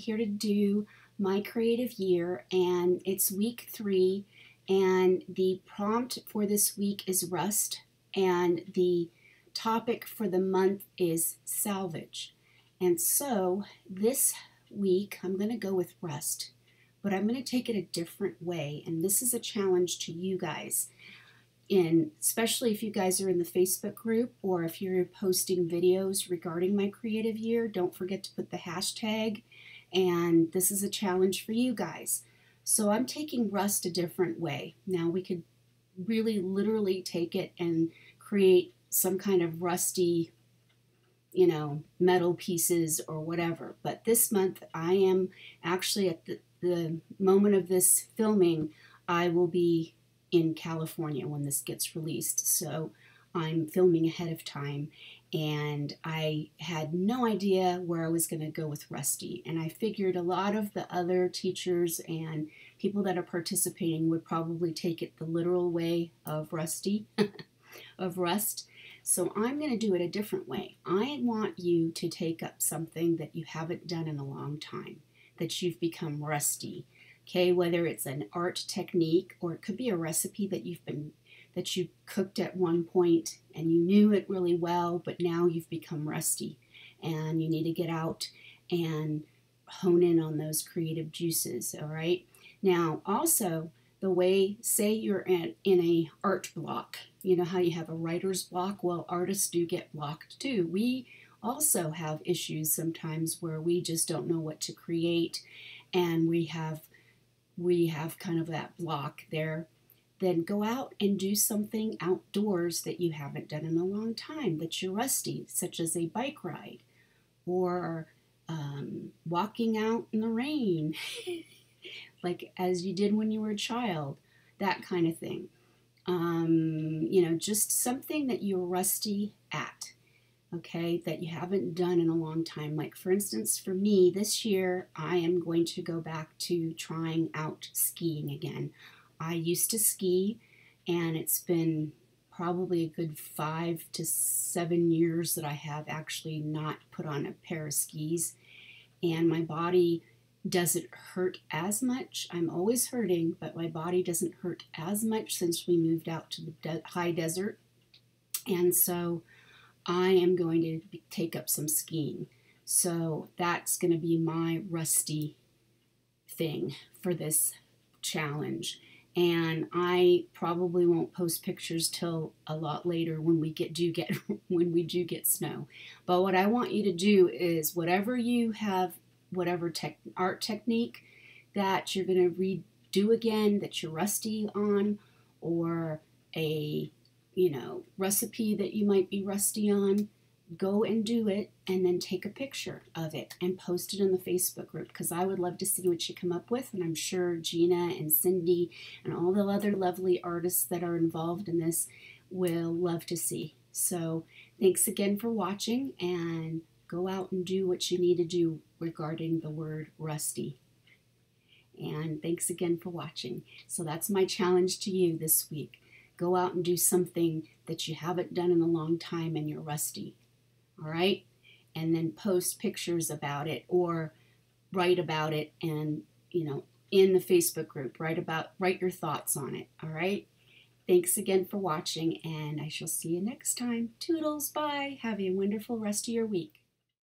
here to do My Creative Year, and it's week 3, and the prompt for this week is rust, and the topic for the month is salvage. And so this week I'm going to go with rust, but I'm going to take it a different way, and this is a challenge to you guys. Especially if you guys are in the Facebook group, or if you're posting videos regarding My Creative Year, don't forget to put the hashtag, and this is a challenge for you guys. So I'm taking rust a different way. Now we could really literally take it and create some kind of rusty, metal pieces or whatever. But this month I am actually at the moment of this filming, I will be in California when this gets released, so I'm filming ahead of time, and I had no idea where I was going to go with rusty, and I figured a lot of the other teachers and people that are participating would probably take it the literal way of rusty, of rust. So I'm going to do it a different way. I want you to take up something that you haven't done in a long time, that you've become rusty. Okay, whether it's an art technique, or it could be a recipe that you cooked at one point and you knew it really well, but now you've become rusty and you need to get out and hone in on those creative juices. All right. Now, also the way, say you're in a art block, you know how you have a writer's block? Well, artists do get blocked too. We also have issues sometimes where we just don't know what to create, and we have kind of that block there. Then go out and do something outdoors that you haven't done in a long time, that you're rusty, such as a bike ride, or walking out in the rain, like as you did when you were a child, that kind of thing. Just something that you're rusty at. Okay, that you haven't done in a long time. Like, for instance, for me this year, I am going to go back to trying out skiing again. I used to ski, and it's been probably a good 5 to 7 years that I have actually not put on a pair of skis, and my body doesn't hurt as much. I'm always hurting, but my body doesn't hurt as much since we moved out to the high desert, and so I am going to take up some skiing. So that's going to be my rusty thing for this challenge. And I probably won't post pictures till a lot later when we do get snow. But what I want you to do is whatever you have, whatever art technique that you're going to redo again, that you're rusty on, or a recipe that you might be rusty on, go and do it, and then take a picture of it and post it in the Facebook group, because I would love to see what you come up with, and I'm sure Gina and Cindy and all the other lovely artists that are involved in this will love to see. So thanks again for watching, and go out and do what you need to do regarding the word rusty. And thanks again for watching. So that's my challenge to you this week. Go out and do something that you haven't done in a long time and you're rusty. All right? And then post pictures about it, or write about it, and in the Facebook group, write your thoughts on it. All right? Thanks again for watching, and I shall see you next time. Toodles, bye. Have a wonderful rest of your week.